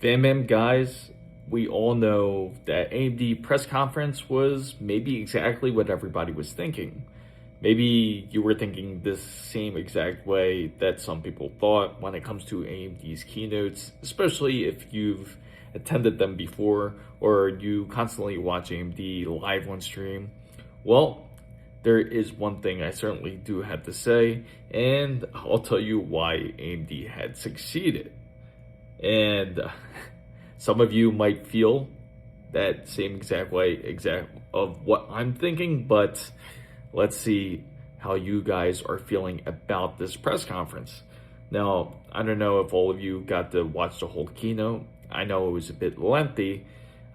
Fam guys, we all know that AMD press conference was maybe exactly what everybody was thinking. Maybe you were thinking this same exact way that some people thought when it comes to AMD's keynotes, especially if you've attended them before or you constantly watch AMD live on stream. Well, there is one thing I certainly do have to say, and I'll tell you why AMD had succeeded. And some of you might feel that same exact way of what I'm thinking, but let's see how you guys are feeling about this press conference. Now, I don't know if all of you got to watch the whole keynote. I know it was a bit lengthy.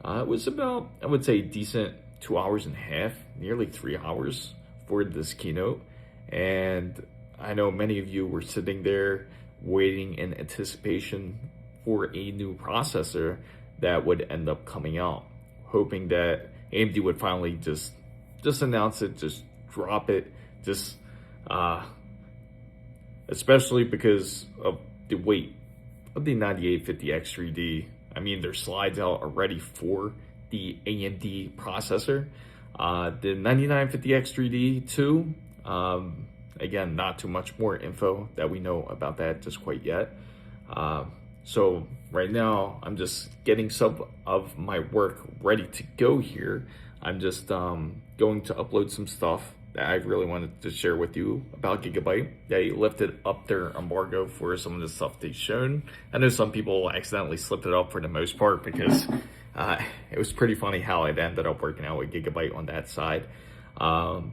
It was about, I would say, decent 2.5 hours, nearly 3 hours for this keynote. And I know many of you were sitting there waiting in anticipation for a new processor that would end up coming out, hoping that AMD would finally just announce it, just drop it, especially because of the weight of the 9850X3D. I mean, there's slides out already for the AMD processor. The 9950X3D too, again, not too much more info that we know about that just quite yet. So right now, I'm just getting some of my work ready to go here. I'm just going to upload some stuff that I really wanted to share with you about Gigabyte. They lifted up their embargo for some of the stuff they've shown. I know some people accidentally slipped it up for the most part because it was pretty funny how it ended up working out with Gigabyte on that side. Of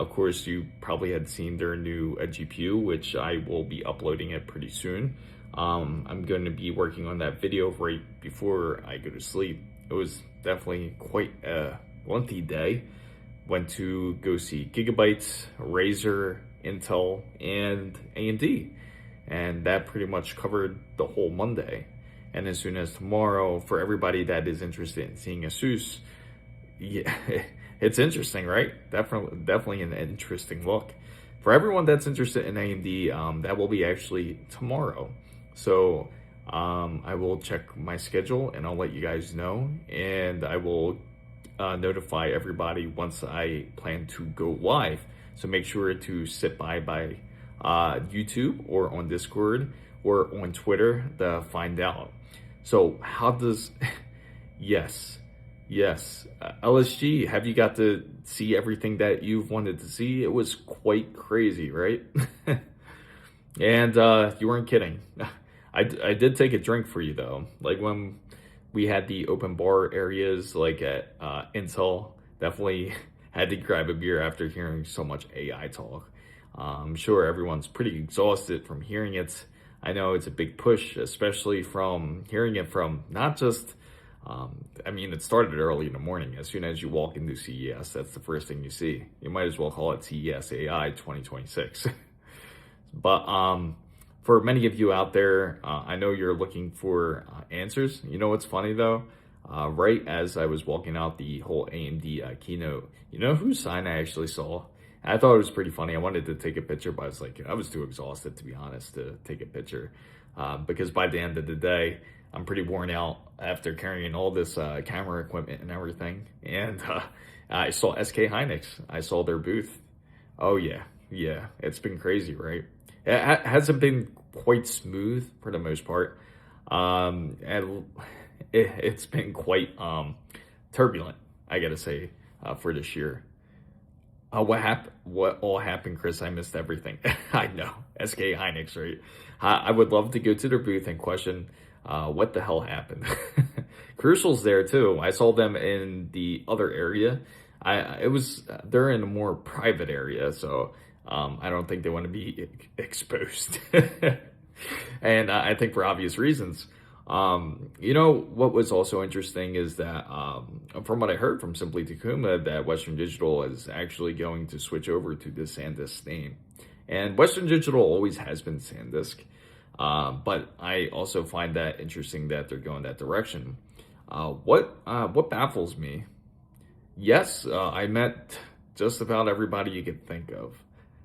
course, you probably had seen their new GPU, which I will be uploading it pretty soon. I'm going to be working on that video right before I go to sleep. It was definitely quite a lengthy day. Went to go see Gigabyte, Razer, Intel, and AMD. And that pretty much covered the whole Monday. And as soon as tomorrow, for everybody that is interested in seeing Asus, yeah, it's interesting, right? Definitely an interesting look. For everyone that's interested in AMD, that will be actually tomorrow. So I will check my schedule and I'll let you guys know, and I will notify everybody once I plan to go live. So make sure to sit by YouTube or on Discord or on Twitter to find out. So how does, yes, LSG, have you got to see everything that you've wanted to see? It was quite crazy, right? And you weren't kidding. I did take a drink for you though. Like when we had the open bar areas like at Intel, definitely had to grab a beer after hearing so much AI talk. I'm sure everyone's pretty exhausted from hearing it. I know it's a big push, especially from hearing it from not just, I mean, it started early in the morning. As soon as you walk into CES, that's the first thing you see. You might as well call it CES AI 2026. But for many of you out there, I know you're looking for answers. You know what's funny though? Right as I was walking out the whole AMD keynote, you know whose sign I actually saw? I thought it was pretty funny. I wanted to take a picture, but I was too exhausted, to be honest, to take a picture. Because by the end of the day, I'm pretty worn out after carrying all this camera equipment and everything. And I saw SK Hynix. I saw their booth. Oh yeah, it's been crazy, right? It hasn't been quite smooth for the most part. And it's been quite turbulent, I gotta say, for this year. What all happened, Chris? I missed everything. I know, SK Hynix, right? I would love to go to their booth and question what the hell happened. Crucial's there too. I saw them in the other area. They're in a more private area, so I don't think they want to be exposed. And I think for obvious reasons. You know, what was also interesting is that, from what I heard from Simply Takuma, that Western Digital is actually going to switch over to the SanDisk name. And Western Digital always has been SanDisk. But I also find that interesting that they're going that direction. What baffles me, yes, I met just about everybody you could think of.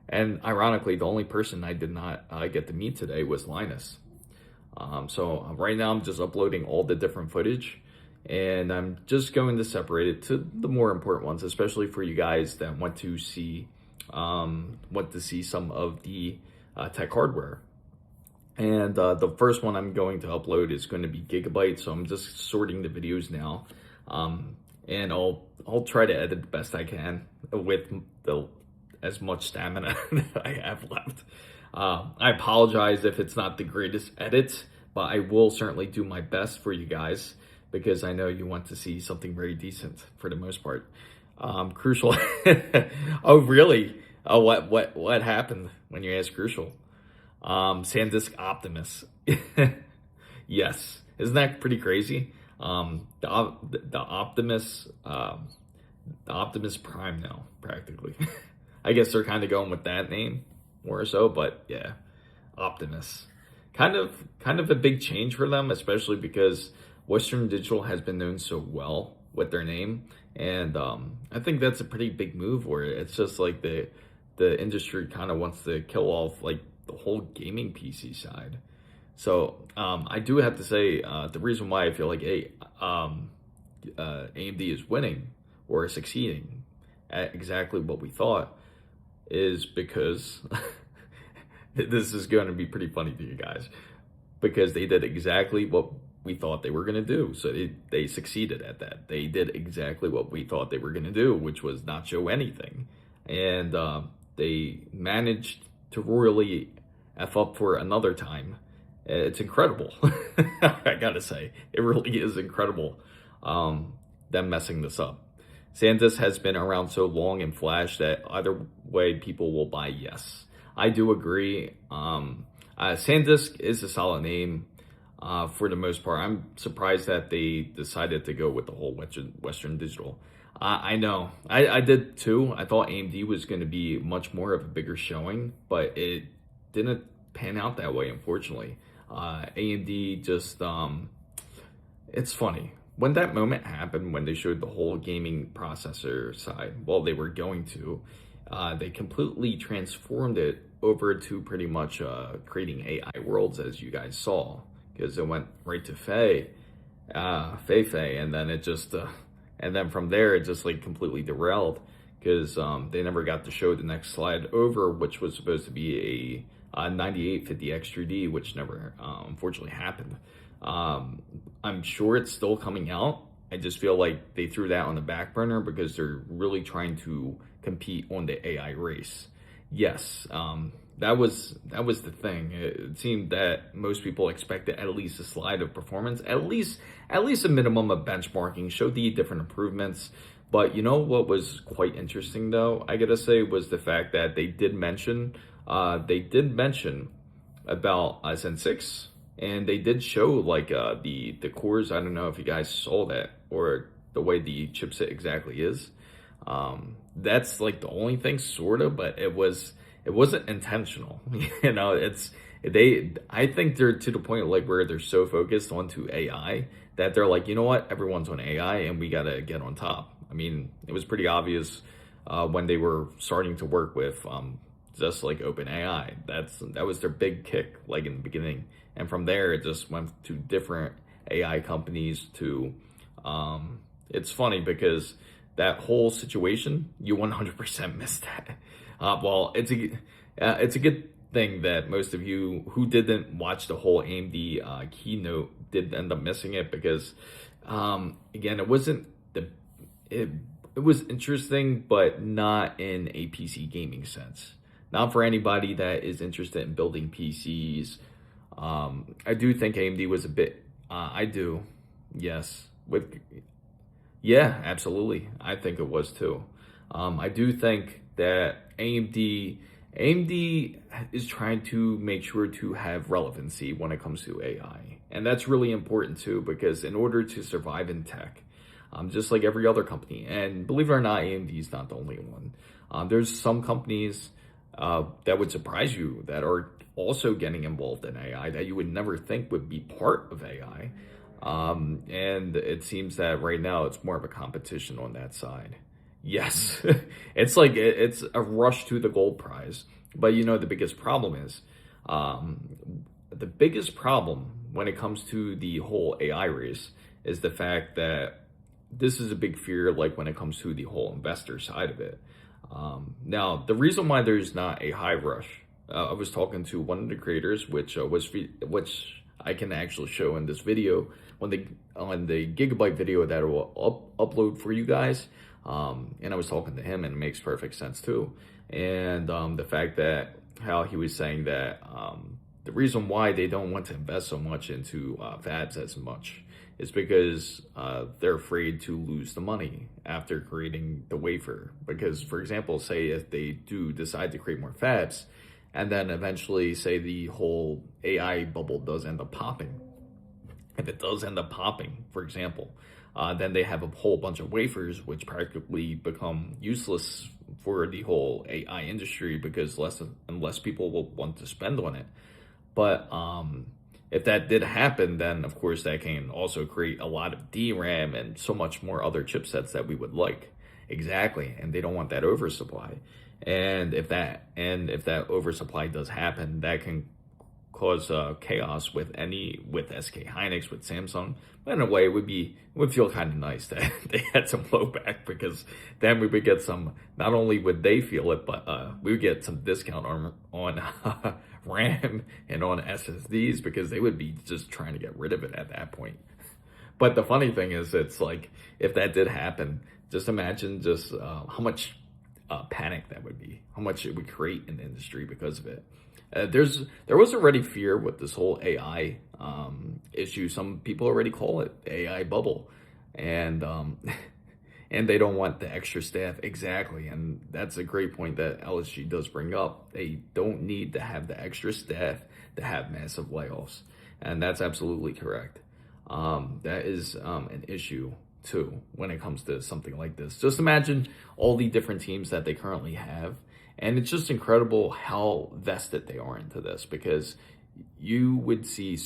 And ironically, the only person I did not get to meet today was Linus. So right now I'm just uploading all the different footage, and I'm just going to separate it to the more important ones, especially for you guys that want to see some of the tech hardware. And the first one I'm going to upload is going to be Gigabyte. So I'm just sorting the videos now, and I'll try to edit the best I can with as much stamina that I have left. I apologize if it's not the greatest edit, but I will certainly do my best for you guys, because I know you want to see something very decent for the most part. Crucial. Oh, really? Oh, what happened when you asked Crucial? SanDisk Optimus. Yes. Isn't that pretty crazy? The Optimus, the Optimus Prime now, practically. I guess they're kind of going with that name more so, but yeah, Optimus. Kind of a big change for them, especially because Western Digital has been known so well with their name, and I think that's a pretty big move where it's just like the industry kind of wants to kill off like the whole gaming PC side. So I do have to say the reason why I feel like AMD is winning or succeeding at exactly what we thought is because this is going to be pretty funny to you guys, because they did exactly what we thought they were going to do. So they succeeded at that. They did exactly what we thought they were going to do, which was not show anything. And they managed to royally F up for another time. It's incredible. I gotta say, it really is incredible, them messing this up. SanDisk has been around so long in Flash that either way people will buy, yes. I do agree. SanDisk is a solid name for the most part. I'm surprised that they decided to go with the whole Western Digital. I know. I did too. I thought AMD was going to be much more of a bigger showing, but it didn't pan out that way, unfortunately. AMD just, it's funny. When that moment happened, when they showed the whole gaming processor side, well, they were going to, they completely transformed it over to pretty much creating AI worlds, as you guys saw, because it went right to Faye, and then it just, and then from there, it just like completely derailed, because they never got to show the next slide over, which was supposed to be a 9850 X3D, which never unfortunately happened. I'm sure it's still coming out. I just feel like they threw that on the back burner because they're really trying to compete on the AI race. Yes, that was the thing. It seemed that most people expected at least a slide of performance, at least a minimum of benchmarking, showed the different improvements. But you know what was quite interesting, though, I gotta say, was the fact that they did mention about Zen 6, and they did show like the cores. I don't know if you guys saw that, or the way the chipset exactly is. That's like the only thing, sort of, but it wasn't intentional. You know, I think they're to the point like where they're so focused onto AI that they're like, you know what, everyone's on AI and we gotta get on top. I mean, it was pretty obvious when they were starting to work with just like OpenAI. That was their big kick, like in the beginning, and from there it just went to different AI companies. To it's funny because that whole situation, you 100% missed that. Well, it's a good thing that most of you who didn't watch the whole AMD keynote did end up missing it, because again, it wasn't it was interesting, but not in a PC gaming sense. Not for anybody that is interested in building PCs. I do think AMD was a bit. I do, yes. Yeah, absolutely. I think it was too. I do think that AMD is trying to make sure to have relevancy when it comes to AI, and that's really important too, because in order to survive in tech, just like every other company, and believe it or not, AMD is not the only one. There's some companies that would surprise you that are also getting involved in AI that you would never think would be part of AI. And it seems that right now it's more of a competition on that side. Yes, it's like it's a rush to the gold prize. But you know, the biggest problem is the biggest problem when it comes to the whole AI race is the fact that this is a big fear, like when it comes to the whole investor side of it. Now, the reason why there's not a high rush, I was talking to one of the creators, which I can actually show in this video on the gigabyte video that I will upload for you guys. And I was talking to him, and it makes perfect sense too. And the fact that how he was saying that the reason why they don't want to invest so much into fabs as much is because they're afraid to lose the money after creating the wafer. Because, for example, say if they do decide to create more fabs, and then eventually say the whole AI bubble does end up popping. If it does end up popping, for example, then they have a whole bunch of wafers which practically become useless for the whole AI industry because less and less people will want to spend on it. But if that did happen, then of course that can also create a lot of DRAM and so much more other chipsets that we would like. Exactly, and they don't want that oversupply. And if that oversupply does happen, that can cause chaos with SK Hynix, with Samsung. But in a way, it would feel kind of nice that they had some blowback, because then we would get some. Not only would they feel it, but we would get some discount on RAM and on SSDs, because they would be just trying to get rid of it at that point. But the funny thing is, it's like, if that did happen, just imagine just how much panic that would be, how much it would create in the industry because of it. There was already fear with this whole AI issue. Some people already call it AI bubble, and and they don't want the extra staff. Exactly, and that's a great point that LSG does bring up. They don't need to have the extra staff to have massive layoffs, and that's absolutely correct. That is an issue too when it comes to something like this. Just imagine all the different teams that they currently have, and it's just incredible how vested they are into this, because you would see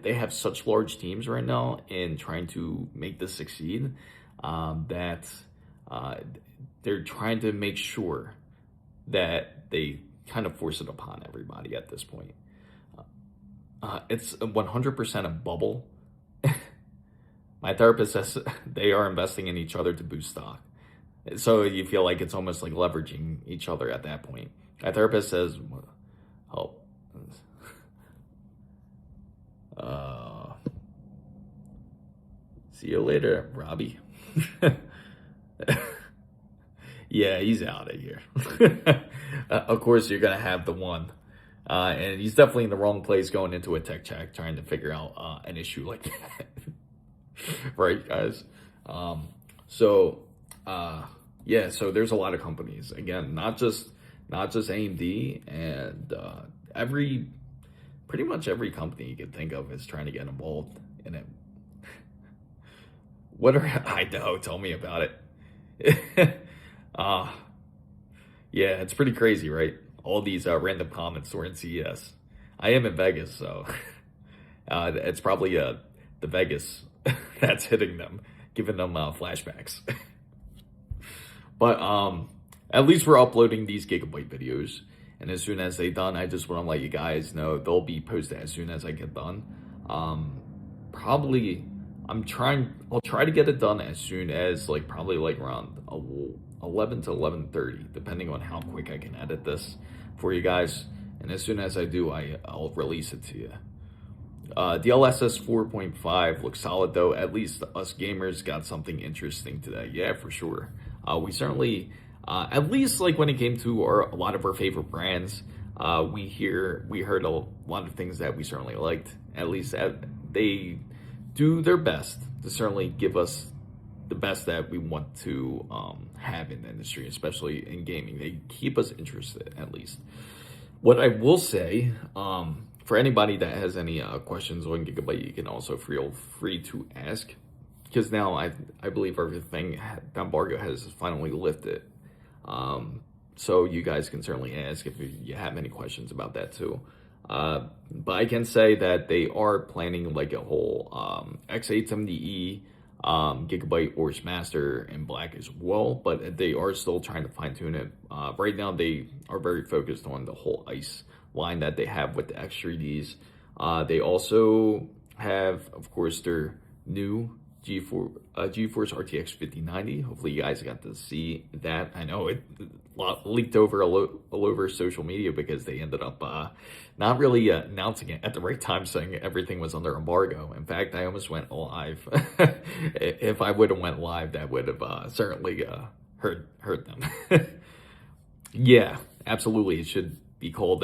they have such large teams right now in trying to make this succeed, that they're trying to make sure that they kind of force it upon everybody at this point. It's 100% a bubble. My therapist says they are investing in each other to boost stock. So you feel like it's almost like leveraging each other at that point. My therapist says, oh, see you later, Robbie. Yeah, he's out of here. Of course, you're going to have the one. And he's definitely in the wrong place going into a tech chat trying to figure out an issue like that. Right, guys? Yeah, so there's a lot of companies. Again, not just AMD, and pretty much every company you can think of is trying to get involved in it. I know, tell me about it. Yeah, it's pretty crazy, right? All these random comments were in CES. I am in Vegas, so it's probably the Vegas that's hitting them, giving them flashbacks. But at least we're uploading these gigabyte videos, and as soon as they're done, I just want to let you guys know they'll be posted as soon as I get done. I'll try to get it done as soon as probably around 11 to 11:30, depending on how quick I can edit this for you guys. And as soon as I do, I'll release it to you. DLSS 4.5 looks solid though. At least us gamers got something interesting today. Yeah, for sure. We certainly, at least when it came to a lot of our favorite brands, we heard a lot of things that we certainly liked. At least they do their best to certainly give us the best that we want to have in the industry, especially in gaming. They keep us interested, at least. What I will say, for anybody that has any questions on Gigabyte, you can also feel free to ask, because now I believe everything, the embargo has finally lifted. So you guys can certainly ask if you have any questions about that too. But I can say that they are planning a whole X870E Gigabyte or Master in black as well, but they are still trying to fine tune it. Right now they are very focused on the whole ice line that they have with the X3Ds. They also have, of course, their new GeForce RTX 5090. Hopefully you guys got to see that. I know it leaked over all over social media because they ended up not really announcing it at the right time, saying everything was under embargo. In fact, I almost went live. If I would have went live, that would have certainly hurt them. Yeah, absolutely. It should be called.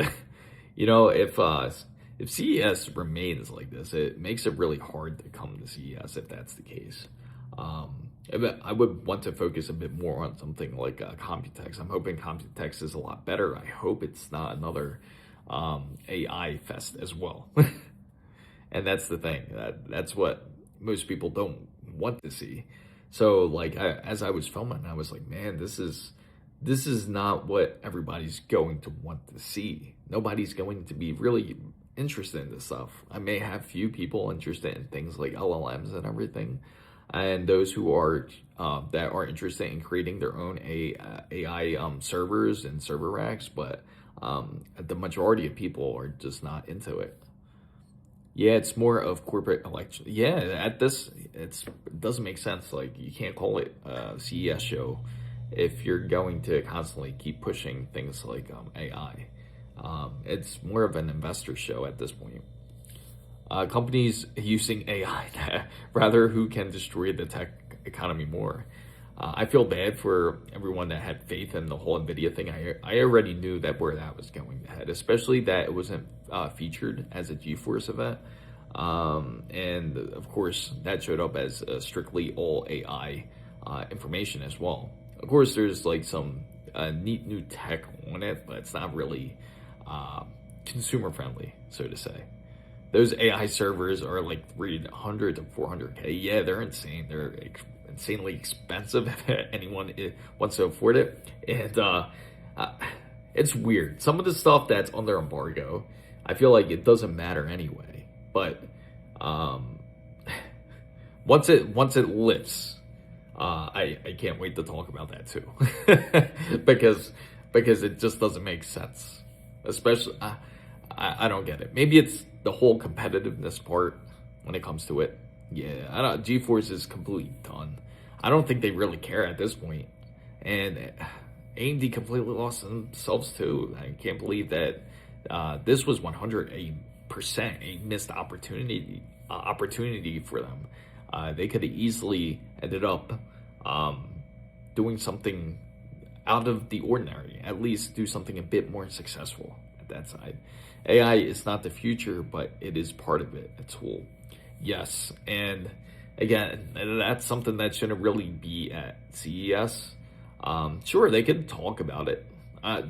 If CES remains like this, it makes it really hard to come to CES if that's the case. I would want to focus a bit more on something like Computex. I'm hoping Computex is a lot better. I hope it's not another AI fest as well. And that's the thing. That's what most people don't want to see. So, like, as I was filming, I was like, man, this is not what everybody's going to want to see. Nobody's going to be really interested in this stuff. I may have few people interested in things like LLMs and everything, and those who are that are interested in creating their own AI servers and server racks, but the majority of people are just not into it. Yeah, it's more of corporate election. Yeah, at this, it doesn't make sense. Like, you can't call it a CES show if you're going to constantly keep pushing things like AI. It's more of an investor show at this point. Companies using AI, rather who can destroy the tech economy more. I feel bad for everyone that had faith in the whole NVIDIA thing. I already knew that where that was going to head, especially that it wasn't featured as a GeForce event. And of course, that showed up as strictly all AI information as well. Of course, there's like some neat new tech on it, but it's not really consumer friendly, so to say. Those AI servers are like 300 to 400K. Yeah, they're insane. They're insanely expensive if anyone wants to afford it. And it's weird. Some of the stuff that's under embargo, I feel like it doesn't matter anyway. But once it lifts, I can't wait to talk about that too, because it just doesn't make sense. Especially, I don't get it. Maybe it's the whole competitiveness part when it comes to it. Yeah, GeForce is completely done. I don't think they really care at this point. And AMD completely lost themselves too. I can't believe that this was 100% a missed opportunity for them. They could have easily ended up doing something out of the ordinary, at least do something a bit more successful at that side. AI is not the future, but it is part of it, a tool. Yes, and again, that's something that shouldn't really be at CES. Sure, they could talk about it.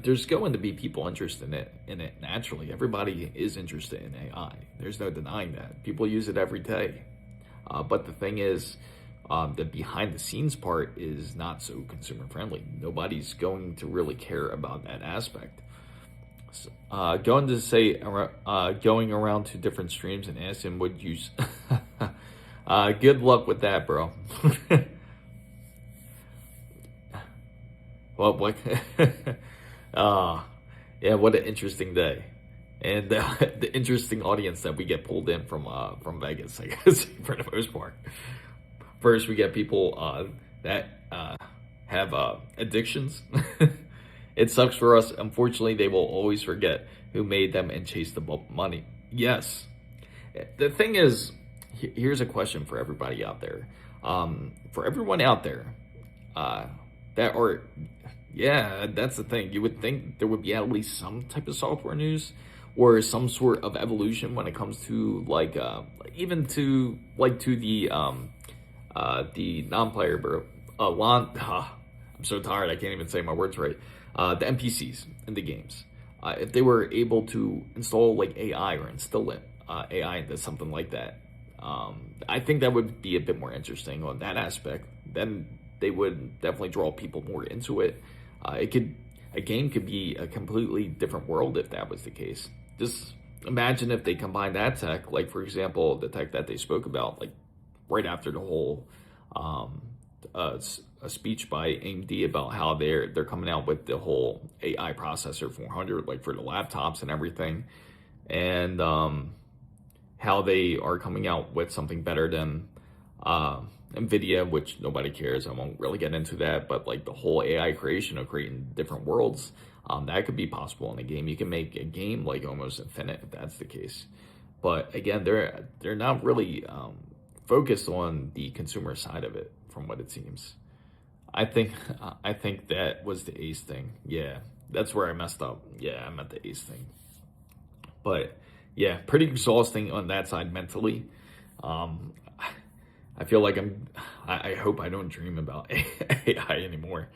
There's going to be people interested in it naturally. Everybody is interested in AI. There's no denying that. People use it every day. But the thing is, the behind the scenes part is not so consumer friendly. Nobody's going to really care about that aspect. Going around to different streams and asking would use. Good luck with that, bro. Well, what? Yeah, what an interesting day, and the interesting audience that we get pulled in from Vegas, I guess, for the most part. First, we get people that have addictions. It sucks for us. Unfortunately, they will always forget who made them and chase the money. Yes. The thing is, here's a question for everybody out there. For everyone out there that are, yeah, that's the thing. You would think there would be at least some type of software news or some sort of evolution when it comes to like even to like to the non-player, bro. I'm so tired. I can't even say my words right. The NPCs in the games. If they were able to install like AI or instill it, AI into something like that, I think that would be a bit more interesting on that aspect. Then they would definitely draw people more into it. A game could be a completely different world if that was the case. Just imagine if they combine that tech, like for example, the tech that they spoke about, like right after the whole a speech by AMD about how they're coming out with the whole AI processor 400, like for the laptops and everything, and how they are coming out with something better than NVIDIA, which nobody cares. I won't really get into that, but like the whole AI creation of creating different worlds, that could be possible in a game. You can make a game like almost infinite if that's the case. But again, they're not really focused on the consumer side of it, from what it seems. I think I think that was the Ace thing. Yeah, that's where I messed up. Yeah, I meant the Ace thing. But yeah, pretty exhausting on that side mentally. Um, I feel like I hope I don't dream about AI anymore.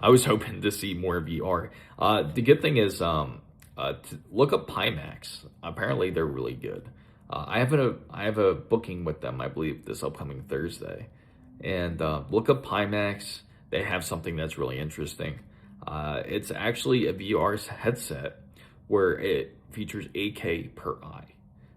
I was hoping to see more VR. The good thing is, to look up Pimax. Apparently, they're really good. I have a booking with them, I believe, this upcoming Thursday. And look up Pimax. They have something that's really interesting. It's actually a VR headset where it features 8K per eye.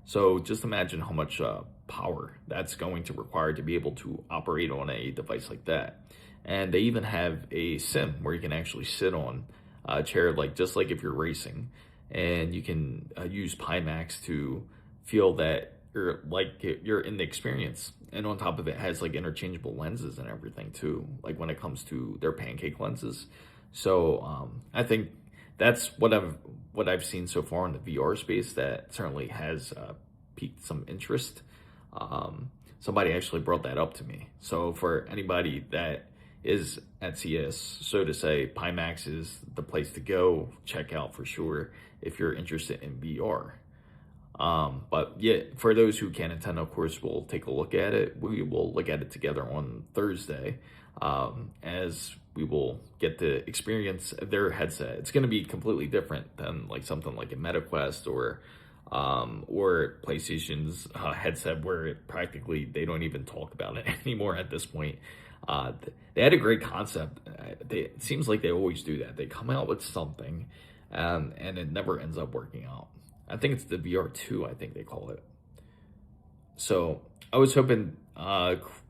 So just imagine how much power that's going to require to be able to operate on a device like that. And they even have a sim where you can actually sit on a chair, like just like if you're racing, and you can use Pimax to feel that you're in the experience. And on top of it, has like interchangeable lenses and everything too, like when it comes to their pancake lenses. So I think that's what I've seen so far in the VR space that certainly has piqued some interest. Somebody actually brought that up to me. So for anybody that is at CES, so to say, Pimax is the place to go check out for sure if you're interested in VR. But yeah, for those who can attend, of course, we'll take a look at it. We will look at it together on Thursday, as we will get to experience their headset. It's going to be completely different than like something like a MetaQuest or PlayStation's headset, where practically they don't even talk about it anymore at this point. They had a great concept. It seems like they always do that. They come out with something, and it never ends up working out. I think it's the VR2, I think they call it. So I was hoping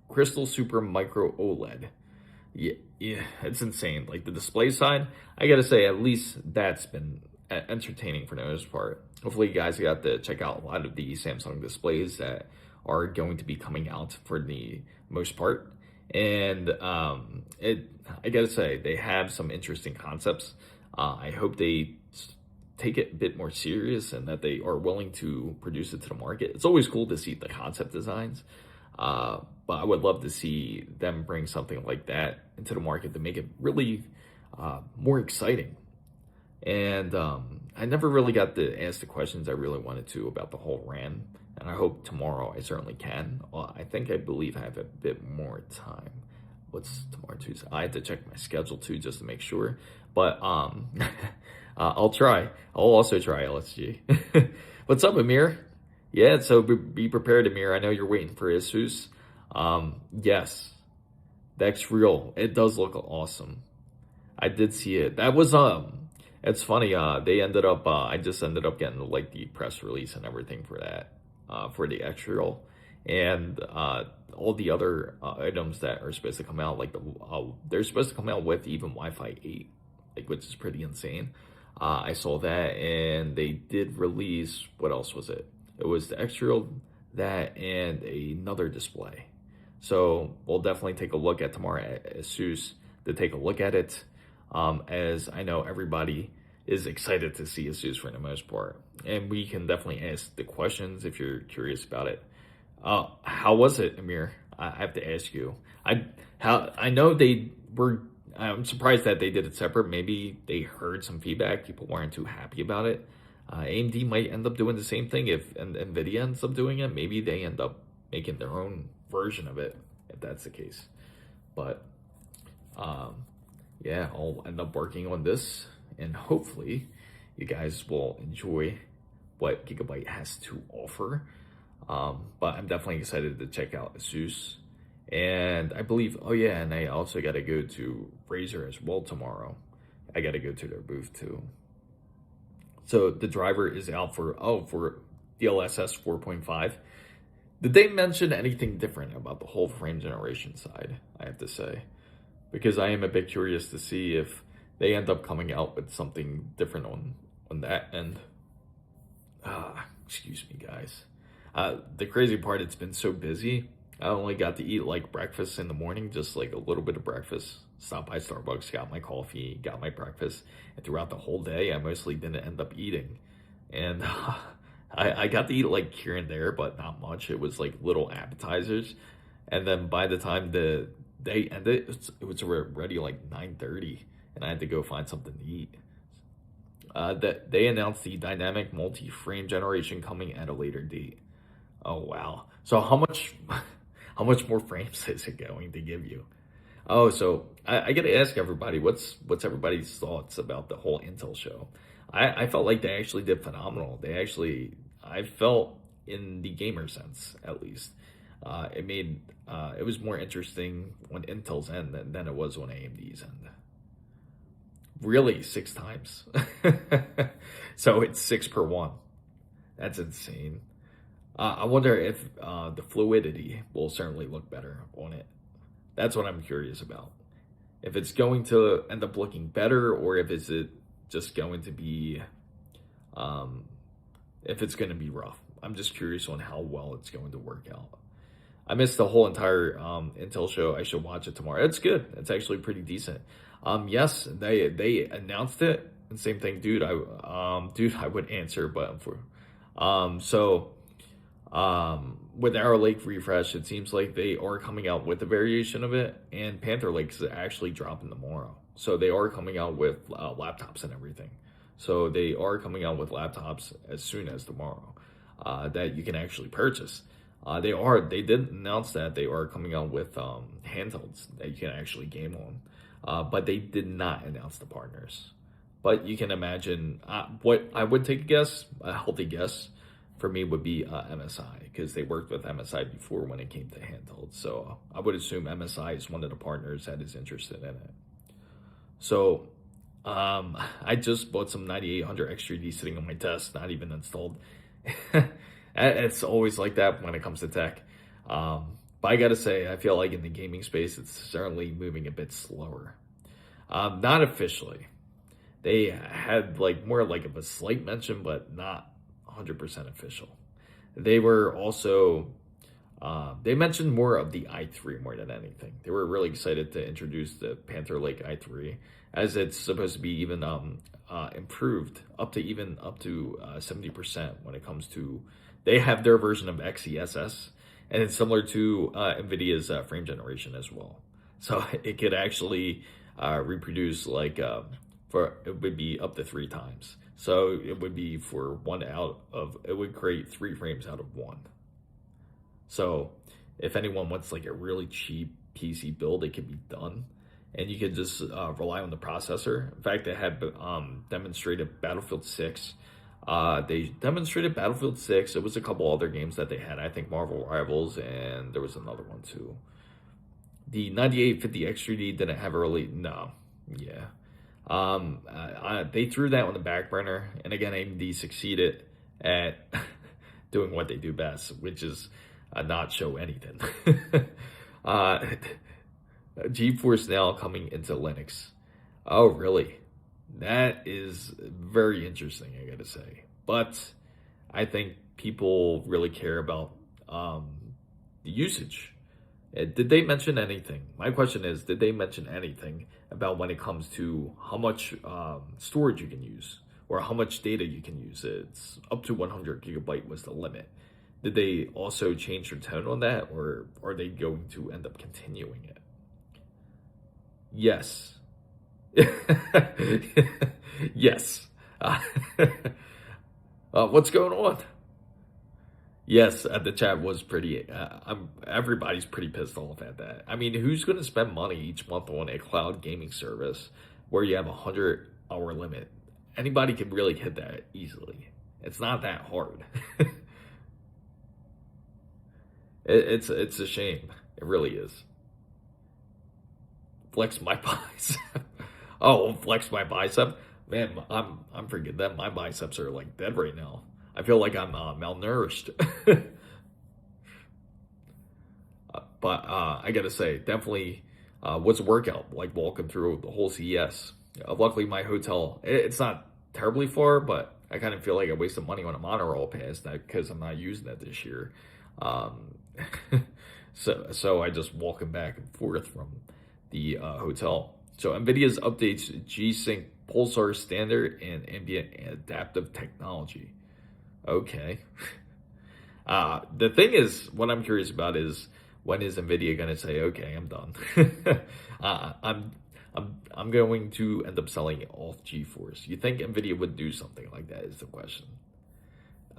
Crystal Super Micro OLED. Yeah, it's insane. Like the display side, I gotta say, at least that's been entertaining for the most part. Hopefully, you guys got to check out a lot of the Samsung displays that are going to be coming out for the most part. And I gotta say, they have some interesting concepts. I hope they take it a bit more serious and that they are willing to produce it to the market. It's always cool to see the concept designs, but I would love to see them bring something like that into the market to make it really more exciting. And I never really got to ask the questions I really wanted to about the whole RAN, and I hope tomorrow I certainly can. Well, I believe I have a bit more time. What's tomorrow, Tuesday? I have to check my schedule too, just to make sure. But I'll try. I'll also try LSG. What's up, Amir? Yeah, so be prepared, Amir. I know you're waiting for Asus. Yes, that's real. It does look awesome. I did see it. That was it's funny. They ended up. I just ended up getting like the press release and everything for that, for the Extrial, and all the other items that are supposed to come out. Like they're supposed to come out with even Wi-Fi 8, like, which is pretty insane. I saw that, and they did release, what else was it? It was the Extrial, that, and another display. So we'll definitely take a look at tomorrow at ASUS to take a look at it, as I know everybody is excited to see ASUS for the most part. And we can definitely ask the questions if you're curious about it. How was it, Amir? I have to ask you. I know they were. I'm surprised that they did it separate. Maybe they heard some feedback. People weren't too happy about it. AMD might end up doing the same thing if NVIDIA ends up doing it. Maybe they end up making their own version of it, if that's the case. But yeah, I'll end up working on this, and hopefully you guys will enjoy what Gigabyte has to offer. But I'm definitely excited to check out ASUS. And I believe, oh yeah, and I also got to go to Razer as well tomorrow. I got to go to their booth too. So the driver is out for DLSS 4.5. Did they mention anything different about the whole frame generation side? I have to say, because I am a bit curious to see if they end up coming out with something different on that end. Excuse me, guys. The crazy part, it's been so busy. I only got to eat like breakfast in the morning, just like a little bit of breakfast. Stopped by Starbucks, got my coffee, got my breakfast, and throughout the whole day, I mostly didn't end up eating. And I got to eat like here and there, but not much. It was like little appetizers, and then by the time the day ended, it was already like 9:30, and I had to go find something to eat. That they announced the dynamic multi-frame generation coming at a later date. Oh wow! So how much more frames is it going to give you? Oh, so I got to ask everybody, what's everybody's thoughts about the whole Intel show? I felt like they actually did phenomenal. I felt in the gamer sense, at least, it was more interesting on Intel's end than it was on AMD's end. Really, 6 times. So it's 6 per one. That's insane. I wonder if the fluidity will certainly look better on it. That's what I'm curious about. If it's going to end up looking better, or if it's just going to be, if it's going to be rough. I'm just curious on how well it's going to work out. I missed the whole entire Intel show. I should watch it tomorrow. It's good. It's actually pretty decent. Yes, they announced it. And same thing, dude. I would answer, but with Arrow Lake refresh, it seems like they are coming out with a variation of it, and Panther Lake is actually dropping tomorrow. So they are coming out with laptops and everything. So they are coming out with laptops as soon as tomorrow that you can actually purchase. They did announce that they are coming out with handhelds that you can actually game on, but they did not announce the partners. But you can imagine what I would take a healthy guess for me would be MSI, because they worked with MSI before when it came to handhelds. So I would assume MSI is one of the partners that is interested in it. So I just bought some 9800 XTD sitting on my desk, not even installed. It's always like that when it comes to tech. But I gotta say, I feel like in the gaming space, it's certainly moving a bit slower. Not officially. They had like more like of a slight mention, but not 100% official. They were also, they mentioned more of the i3 more than anything. They were really excited to introduce the Panther Lake i3, as it's supposed to be even improved up to 70% when it comes to, they have their version of XeSS, and it's similar to NVIDIA's frame generation as well. So it could actually reproduce like, it would be up to 3 times. So it would be it would create 3 frames out of 1. So if anyone wants like a really cheap PC build, it can be done. And you can just rely on the processor. In fact, they had demonstrated Battlefield 6. They demonstrated Battlefield 6. It was a couple other games that they had. I think Marvel Rivals, and there was another one too. The 9850 XTD didn't have no. Yeah. They threw that on the back burner, and again, AMD succeeded at doing what they do best, which is not show anything. GeForce Now coming into Linux. Oh, really? That is very interesting, I gotta say. But I think people really care about the usage. Did they mention anything? My question is, did they mention anything about when it comes to how much storage you can use or how much data you can use? It's up to 100 gigabyte was the limit. Did they also change their tone on that, or are they going to end up continuing it? Yes. Yes. What's going on? Yes, the chat was pretty. Everybody's pretty pissed off at that. I mean, who's going to spend money each month on a cloud gaming service where you have a 100-hour limit? Anybody can really hit that easily. It's not that hard. It's a shame. It really is. Flex my bicep. Oh, flex my bicep. Man, I'm forgetting that my biceps are like dead right now. I feel like I'm malnourished. But I gotta say, definitely what's a workout like walking through the whole CES? Luckily, my hotel, it's not terribly far, but I kind of feel like I wasted money on a monorail pass because I'm not using that this year. Um, so I just walking back and forth from the hotel. So NVIDIA's updates G-Sync Pulsar standard and ambient adaptive technology. Okay. The thing is, what I'm curious about is when is NVIDIA going to say, okay, I'm done. I'm going to end up selling it off GeForce. You think NVIDIA would do something like that is the question.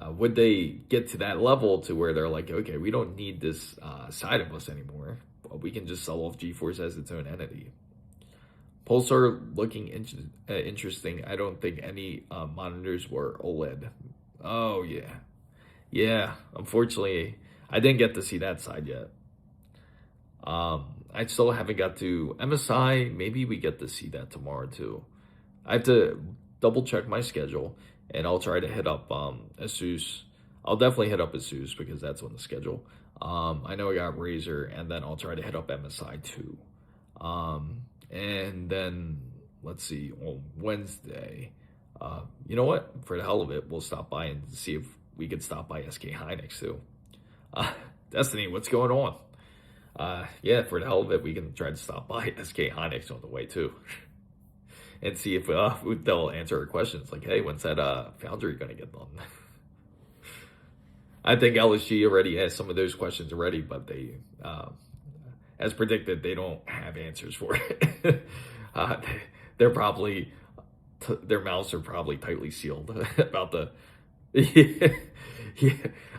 Would they get to that level to where they're like, okay, we don't need this side of us anymore. We can just sell off GeForce as its own entity. Pulsar looking interesting. I don't think any monitors were OLED. Oh, yeah. Yeah, unfortunately, I didn't get to see that side yet. I still haven't got to MSI. Maybe we get to see that tomorrow, too. I have to double check my schedule, and I'll try to hit up Asus. I'll definitely hit up Asus because that's on the schedule. I know I got Razer, and then I'll try to hit up MSI, too. And then, let's see, on Wednesday, you know what? For the hell of it, we'll stop by and see if we could stop by SK Hynix, too. Destiny, what's going on? Yeah, for the hell of it, we can try to stop by SK Hynix on the way, too. And see if they'll answer our questions. Like, hey, when's that foundry going to get done? I think LSG already asked some of those questions already, but they, as predicted, they don't have answers for it. They're probably, their mouths are probably tightly sealed about the, yeah.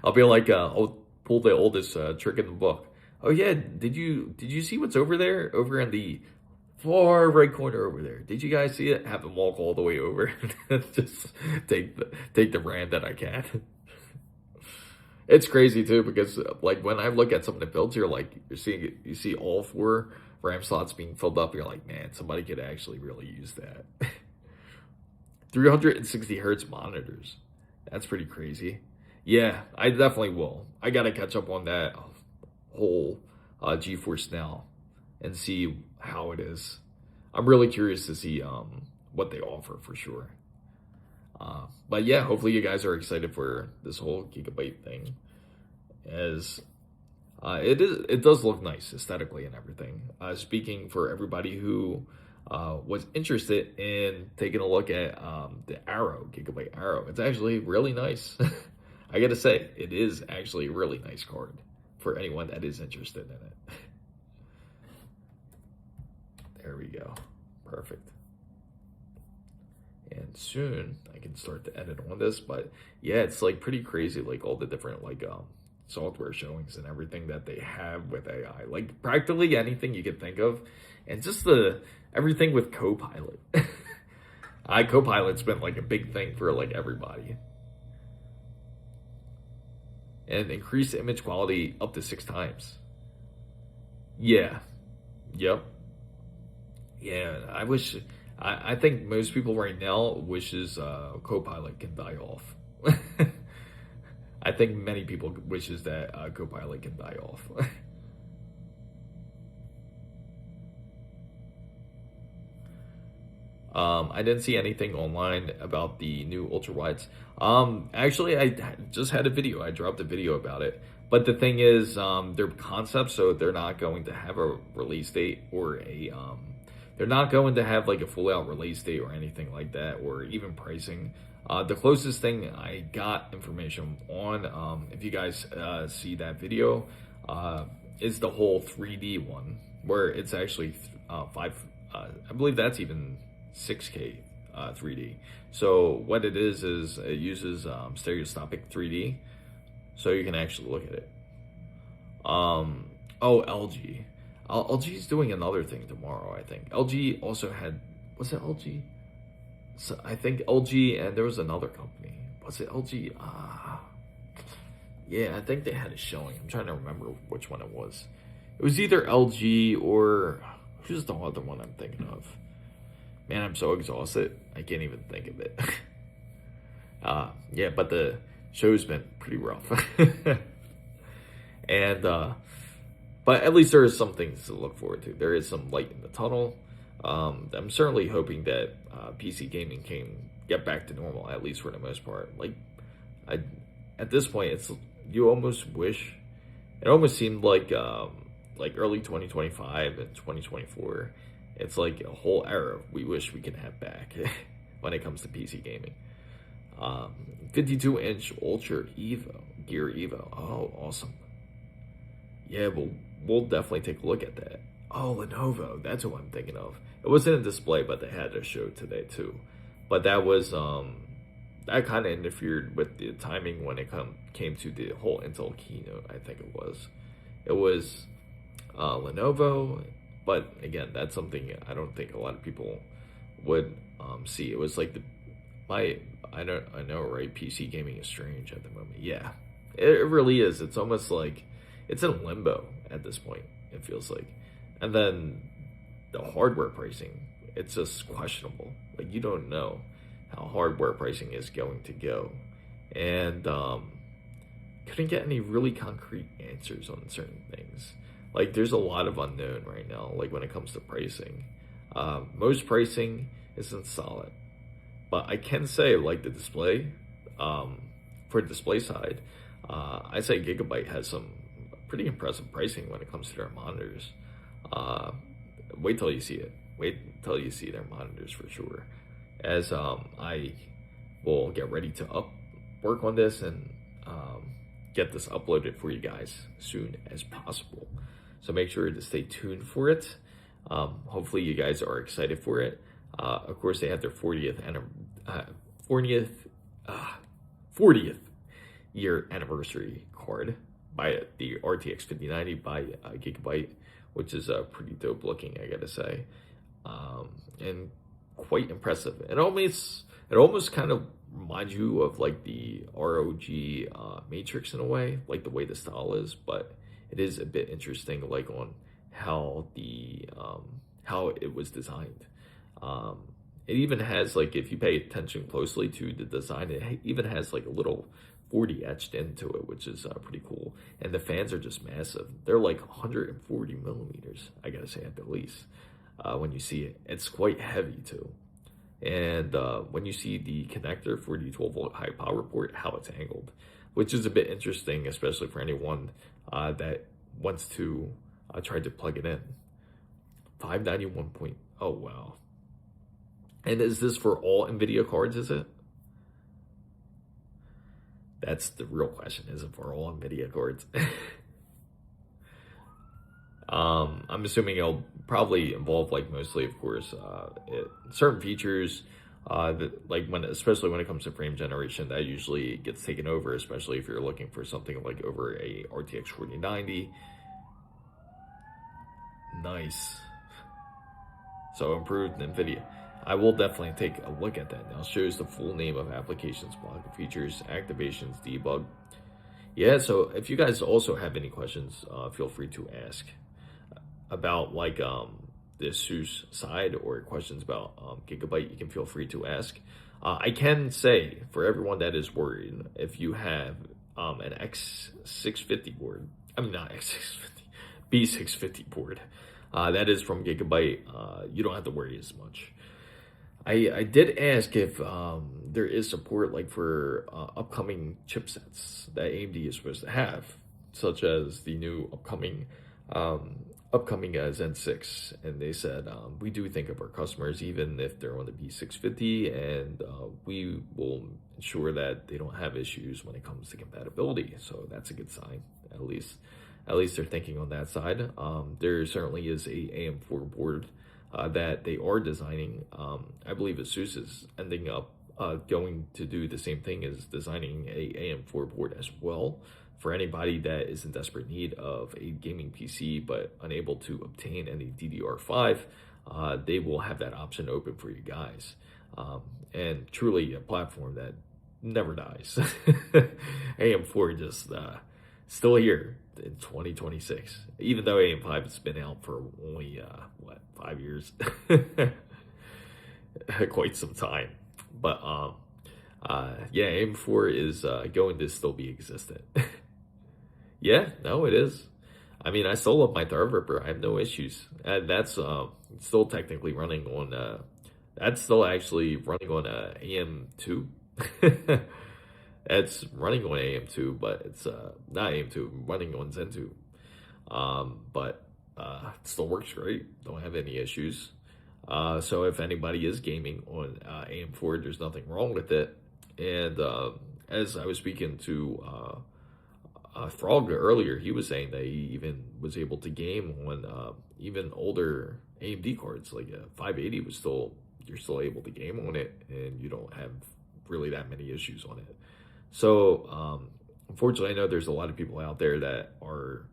I'll be like, I'll pull the oldest trick in the book. Oh yeah, did you see what's over there? Over in the far right corner over there. Did you guys see it? Have them walk all the way over. Just take the brand that I can. It's crazy too because like when I look at some of the builds here, like you see all 4 RAM slots being filled up. You're like, man, somebody could actually really use that. 360 hertz monitors. That's pretty crazy. Yeah, I definitely will. I gotta catch up on that whole GeForce Now and see how it is. I'm really curious to see what they offer for sure. But yeah, hopefully you guys are excited for this whole Gigabyte thing, as it does look nice aesthetically and everything. Speaking for everybody who was interested in taking a look at the Arrow, Gigabyte Arrow, it's actually really nice. I gotta say, it is actually a really nice card for anyone that is interested in it. There we go. Perfect. And soon I can start to edit on this, but yeah, it's like pretty crazy, like all the different like software showings and everything that they have with AI, like practically anything you can think of, and just everything with Copilot. Copilot's been like a big thing for like everybody. And increase image quality up to 6 times. Yeah. Yep. Yeah, I think most people right now wishes Copilot can die off. I think many people wishes that Copilot can die off. I didn't see anything online about the new ultra wides. Actually, I just had a video. I dropped a video about it. But the thing is, they're concepts, so they're not going to have a release date or a they're not going to have like a full out release date or anything like that, or even pricing. The closest thing I got information on, if you guys see that video, is the whole 3D one, where it's actually I believe that's even 6K 3D. So what it is it uses stereoscopic 3D, so you can actually look at it. Oh, LG. LG's doing another thing tomorrow, I think. LG also had, was it LG? So I think LG, and there was another company. Was it LG? Yeah, I think they had a showing. I'm trying to remember which one it was. It was either LG or, who's the other one I'm thinking of? Man, I'm so exhausted. I can't even think of it. Yeah, but the show's been pretty rough. And but at least there is some things to look forward to. There is some light in the tunnel. I'm certainly hoping that PC gaming can get back to normal, at least for the most part. Like, at this point, it's you almost wish. It almost seemed like early 2025 and 2024. It's like a whole era we wish we could have back when it comes to PC gaming. 52-inch Ultra Gear Evo. Oh, awesome. Yeah, we'll definitely take a look at that. Oh, Lenovo. That's what I'm thinking of. It wasn't a display, but they had a show today too. But that was that kind of interfered with the timing when it came to the whole Intel keynote. I think it was Lenovo, but again, that's something I don't think a lot of people would see. It was like I know, right? PC gaming is strange at the moment. Yeah, it really is. It's almost like it's in limbo at this point. It feels like, and then the hardware pricing, it's just questionable. Like, you don't know how hardware pricing is going to go, and couldn't get any really concrete answers on certain things. Like, there's a lot of unknown right now, like when it comes to pricing. Most pricing isn't solid, but I can say, like, the display, for the display side, I say Gigabyte has some pretty impressive pricing when it comes to their monitors. Wait till you see it. Wait till you see their monitors for sure. As I will get ready to work on this and get this uploaded for you guys as soon as possible. So make sure to stay tuned for it. Hopefully you guys are excited for it. Of course, they have their 40th year anniversary card by the RTX 5090 by Gigabyte, which is pretty dope looking, I gotta say, and quite impressive. It almost kind of reminds you of like the ROG Matrix in a way, like the way the style is, but it is a bit interesting, like on how how it was designed. It even has, like, if you pay attention closely to the design, it even has like a little 40 etched into it, which is pretty cool. And the fans are just massive. They're like 140 millimeters, I gotta say, at the least. When you see it, it's quite heavy too. And when you see the connector for the 12-volt high power port, how it's angled, which is a bit interesting, especially for anyone that wants to try to plug it in. 591 point. Oh wow. And is this for all NVIDIA cards? Is it? That's the real question. Is it for all NVIDIA cards? I'm assuming it'll probably involve, like, mostly, of course, certain features that, like, especially when it comes to frame generation, that usually gets taken over, especially if you're looking for something like over a RTX 4090. Nice. So improved NVIDIA. I will definitely take a look at that now. Shows the full name of applications, block features, activations, debug. Yeah, so if you guys also have any questions, feel free to ask about, like, the ASUS side, or questions about Gigabyte. You can feel free to ask. I can say, for everyone that is worried, if you have an X650 board, I mean, not X650, B650 board, that is from Gigabyte, you don't have to worry as much. I did ask if there is support, like, for upcoming chipsets that AMD is supposed to have, such as the new upcoming Zen 6, and they said, we do think of our customers even if they're on the B650, and we will ensure that they don't have issues when it comes to compatibility. So that's a good sign. At least they're thinking on that side. There certainly is a AM4 board that they are designing. I believe ASUS is ending up going to do the same thing as designing a AM4 board as well. For anybody that is in desperate need of a gaming PC but unable to obtain any DDR5, they will have that option open for you guys. And truly a platform that never dies. AM4 just still here in 2026, even though AM5 has been out for only 5 years. Quite some time. But yeah, AM4 is going to still be existent. Yeah, no, it is. I mean, I still love my Threadripper. I have no issues. And that's still technically running on, that's still actually running on AM2. It's running on AM2, but it's not AM2, running on Zen 2. But it still works great. Don't have any issues. So if anybody is gaming on AM4, there's nothing wrong with it. And as I was speaking to Frog earlier, he was saying that he even was able to game on even older AMD cards, like a 580 was still, you're still able to game on it, and you don't have really that many issues on it. So unfortunately, I know there's a lot of people out there that are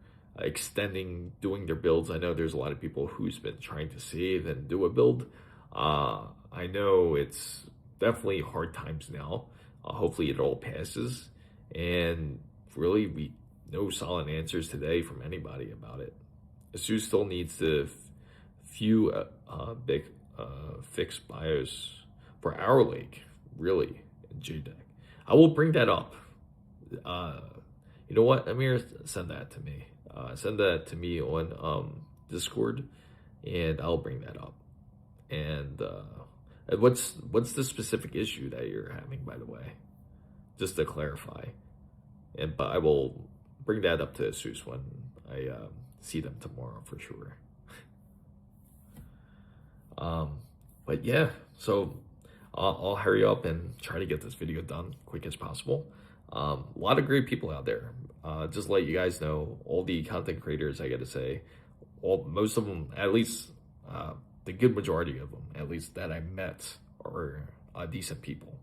doing their builds. I know there's a lot of people who's been trying to save and do a build. I know it's definitely hard times now. Hopefully it all passes, and really we no solid answers today from anybody about it. ASUS still needs to big fix BIOS for our Lake, really, in JDEC. I will bring that up. You know what, Amir, send that to me. Send that to me on Discord, and I'll bring that up. And what's the specific issue that you're having, by the way? Just to clarify. But I will bring that up to ASUS when I see them tomorrow for sure. But yeah, so I'll hurry up and try to get this video done quick as possible. A lot of great people out there. Just let you guys know, all the content creators, I gotta say, most of them, at least the good majority of them, at least that I met, are decent people.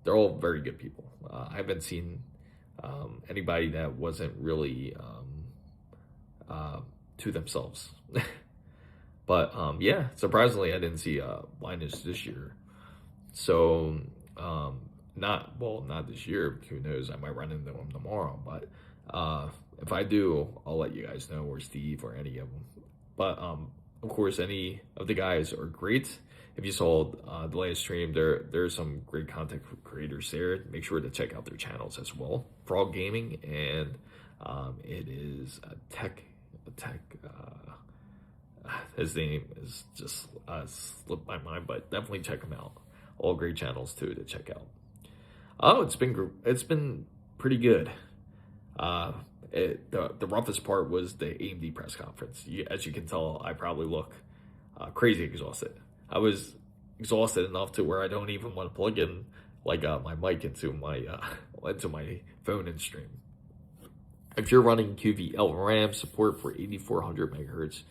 They're all very good people. I haven't seen anybody that wasn't really to themselves. But yeah, surprisingly, I didn't see Linus this year. So not this year. Who knows? I might run into him tomorrow. But if I do, I'll let you guys know, or Steve, or any of them. But of course, any of the guys are great. If you saw the last stream, there's some great content creators there. Make sure to check out their channels as well. Frog Gaming, and it is Tech. His name is just slipped my mind, but definitely check him out. All great channels too to check out. Oh, it's been pretty good. The roughest part was the AMD press conference. As you can tell, I probably look crazy exhausted. I was exhausted enough to where I don't even want to plug in like my mic into my phone and stream. If you're running QVLRAM support for 8400 megahertz,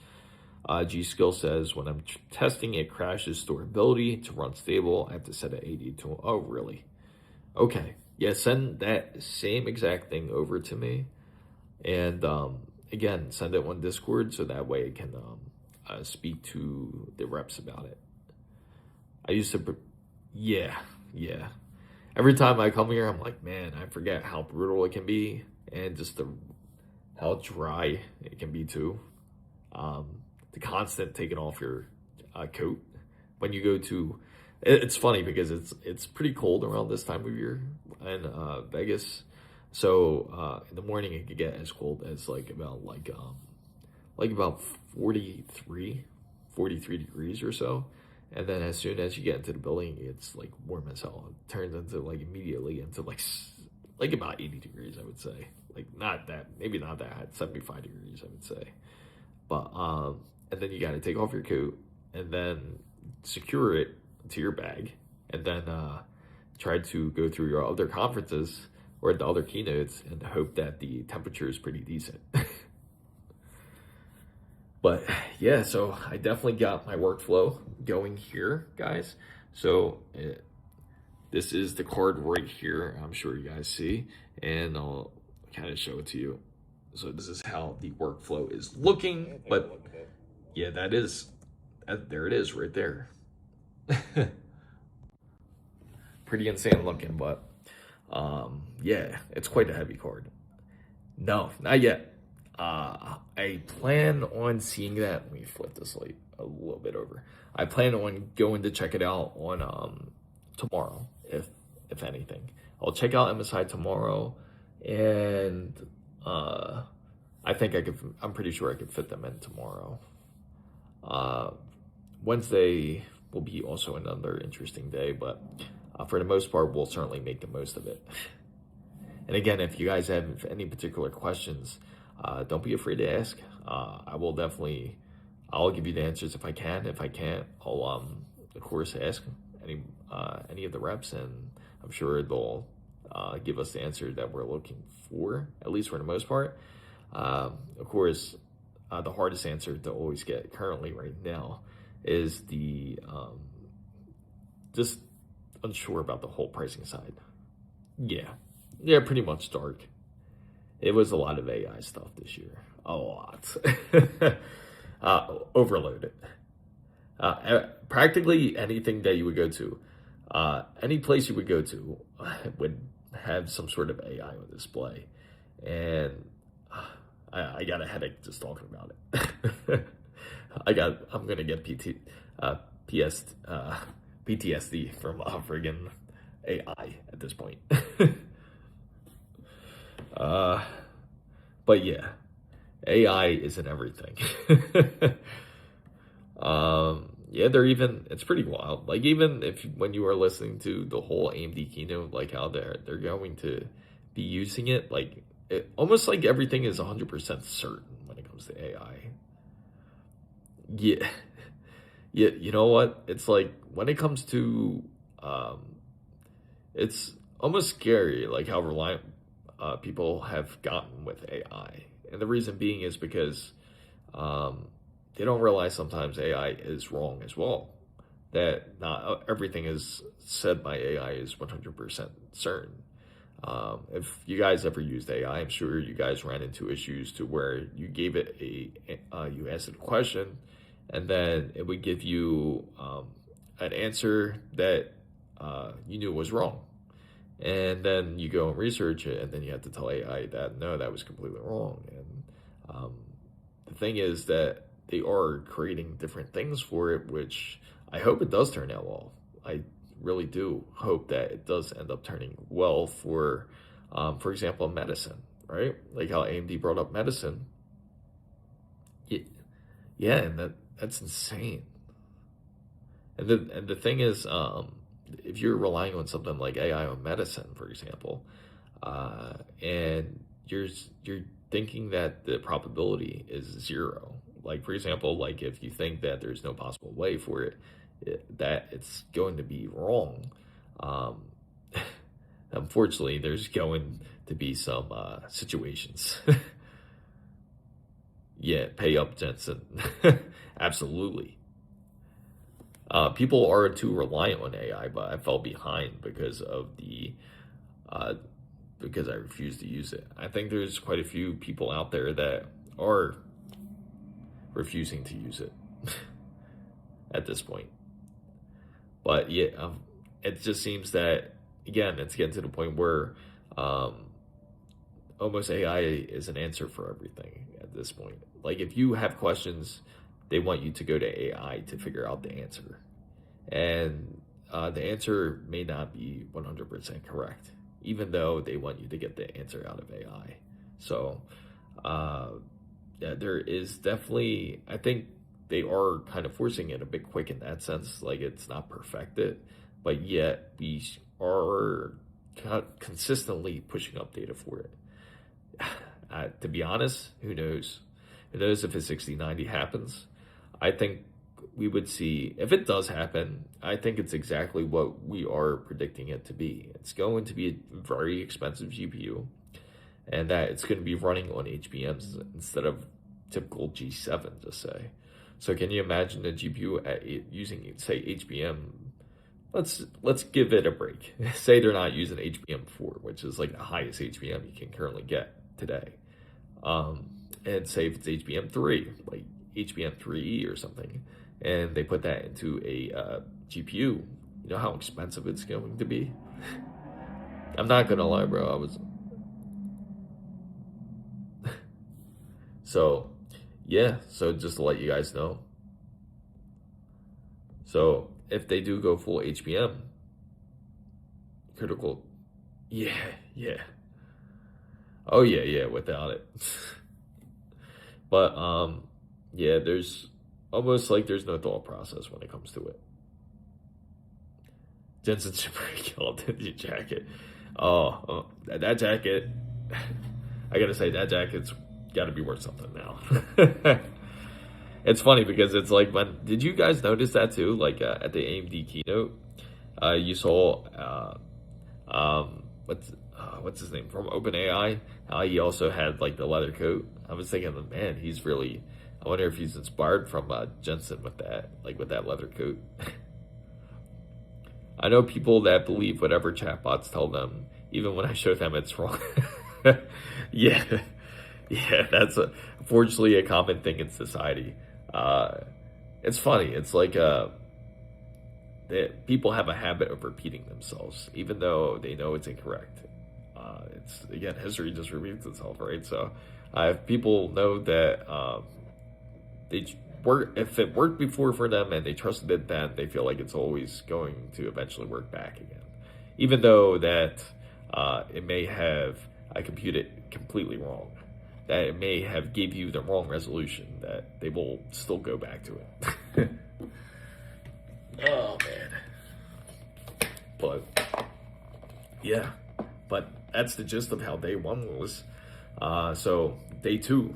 G-Skill says, when I'm testing, it crashes storability. To run stable, I have to set it 80 to, oh, really? Okay. Yeah, send that same exact thing over to me. And again, send it on Discord so that way I can speak to the reps about it. I used to, yeah. Every time I come here, I'm like, man, I forget how brutal it can be, and just how dry it can be too. The constant taking off your coat when you go to, it's funny because it's pretty cold around this time of year in Vegas. So in the morning it could get as cold as about 43 degrees or so. And then as soon as you get into the building, it's like warm as hell. It turns into immediately into like about 80 degrees, I would say. Maybe not that, 75 degrees, I would say. But and then you got to take off your coat and then secure it to your bag, and then try to go through your other conferences or the other keynotes and hope that the temperature is pretty decent. But yeah, so I definitely got my workflow going here, guys. So this is the card right here. I'm sure you guys see, and I'll kind of show it to you. So this is how the workflow is looking, but yeah, there it is right there. Pretty insane looking, but yeah, it's quite a heavy card. No, not yet. I plan on seeing that. Let me flip this light a little bit over. I plan on going to check it out on tomorrow, if anything. I'll check out MSI tomorrow, and I think I could. I'm pretty sure I could fit them in tomorrow. Uh, Wednesday will be also another interesting day, but for the most part, we'll certainly make the most of it. And again, if you guys have any particular questions, don't be afraid to ask. I'll give you the answers if I can. If I can't, I'll of course ask any of the reps, and I'm sure they'll give us the answer that we're looking for, at least for the most part. Of course, the hardest answer to always get currently right now is the just unsure about the whole pricing side. Yeah, pretty much dark. It was a lot of AI stuff this year. A lot. Overloaded. Practically anything that you would go to, any place you would go to would have some sort of AI on display. And I got a headache just talking about it. I'm going to get PTSD from friggin' AI at this point. But yeah, AI isn't everything. Yeah, it's pretty wild. Like, even when you are listening to the whole AMD keynote, like how they're going to be using it, like almost like everything is 100% certain when it comes to AI. Yeah, yeah. You know what? It's like when it comes to, it's almost scary, like how reliant people have gotten with AI, and the reason being is because they don't realize sometimes AI is wrong as well. That not everything is said by AI is 100% certain. If you guys ever used AI, I'm sure you guys ran into issues to where you gave it you asked it a question, and then it would give you an answer that you knew was wrong. And then you go and research it, and then you have to tell AI that, no, that was completely wrong. And the thing is that they are creating different things for it, which I hope it does turn out well. I really do hope that it does end up turning well for example, medicine, right? Like how AMD brought up medicine. Yeah, and that's insane. And the thing is, if you're relying on something like AI on medicine, for example, and you're thinking that the probability is zero. Like, for example, like if you think that there's no possible way for that it's going to be wrong, unfortunately, there's going to be some situations. Yeah, pay up, Jensen. Absolutely. People are too reliant on AI, but I fell behind because I refuse to use it. I think there's quite a few people out there that are refusing to use it at this point. But yeah, it just seems that, again, it's getting to the point where almost AI is an answer for everything at this point. Like, if you have questions, they want you to go to AI to figure out the answer. And the answer may not be 100% correct, even though they want you to get the answer out of AI. So, yeah, there is definitely, I think they are kind of forcing it a bit quick in that sense. Like, it's not perfected, but yet we are consistently pushing up data for it. To be honest, who knows? Who knows if a 6090 happens? I think we would see, if it does happen, I think it's exactly what we are predicting it to be. It's going to be a very expensive GPU, and that it's going to be running on HBMs instead of typical G7, just say. So can you imagine a GPU using, say, HBM? Let's give it a break. Say they're not using HBM4, which is like the highest HBM you can currently get today. And say if it's HBM3, like HBM3E or something, and they put that into a GPU, you know how expensive it's going to be? I'm not gonna lie, bro. So, yeah, so just to let you guys know. So, if they do go full HBM, yeah. Oh, yeah, without it. But yeah, there's almost like there's no thought process when it comes to it. Jensen super killed the jacket. Oh, that jacket. I gotta say that jacket's got to be worth something now. It's funny because it's like when did you guys notice that too? Like at the AMD keynote, you saw what's his name from OpenAI? He also had like the leather coat. I was thinking, man, he's really. I wonder if he's inspired from Jensen with that, like with that leather coat. I know people that believe whatever chatbots tell them, even when I show them it's wrong. Yeah, yeah, that's unfortunately a common thing in society. It's funny. It's like people have a habit of repeating themselves, even though they know it's incorrect. It's again, history just repeats itself, right? So, if people know that they work, if it worked before for them and they trusted it then, they feel like it's always going to eventually work back again, even though that it may have I computed completely wrong. That it may have gave you the wrong resolution, that they will still go back to it. Oh man. But yeah, but that's the gist of how day one was. So day two,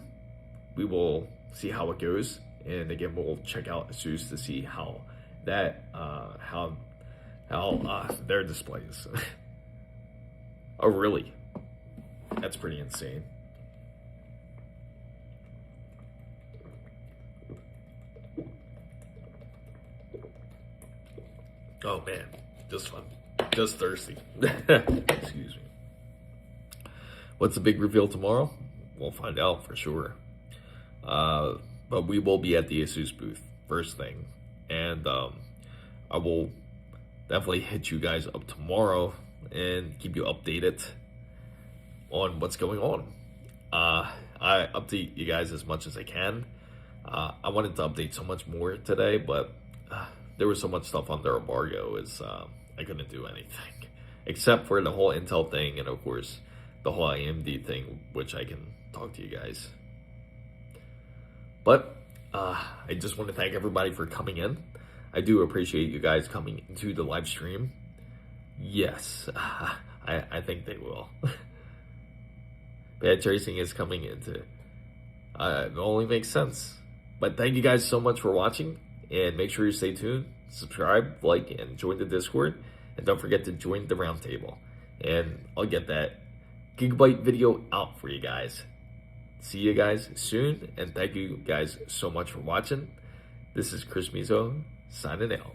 we will see how it goes, and again we'll check out ASUS to see how that how their displays. Oh really? That's pretty insane. Oh man, just fun. Just thirsty. Excuse me. What's the big reveal tomorrow? We'll find out for sure. But we will be at the ASUS booth first thing. And I will definitely hit you guys up tomorrow and keep you updated on what's going on. I update you guys as much as I can. I wanted to update so much more today, but there was so much stuff under embargo I couldn't do anything except for the whole Intel thing and of course the whole AMD thing, which I can talk to you guys. But I just want to thank everybody for coming in. I do appreciate you guys coming into the live stream. Yes, I think they will. Bad tracing is coming into it only makes sense. But thank you guys so much for watching, and make sure you stay tuned, subscribe, like, and join the Discord, and don't forget to join the roundtable. And I'll get that Gigabyte video out for you guys. See you guys soon, and thank you guys so much for watching. This is Chris Mizo signing out.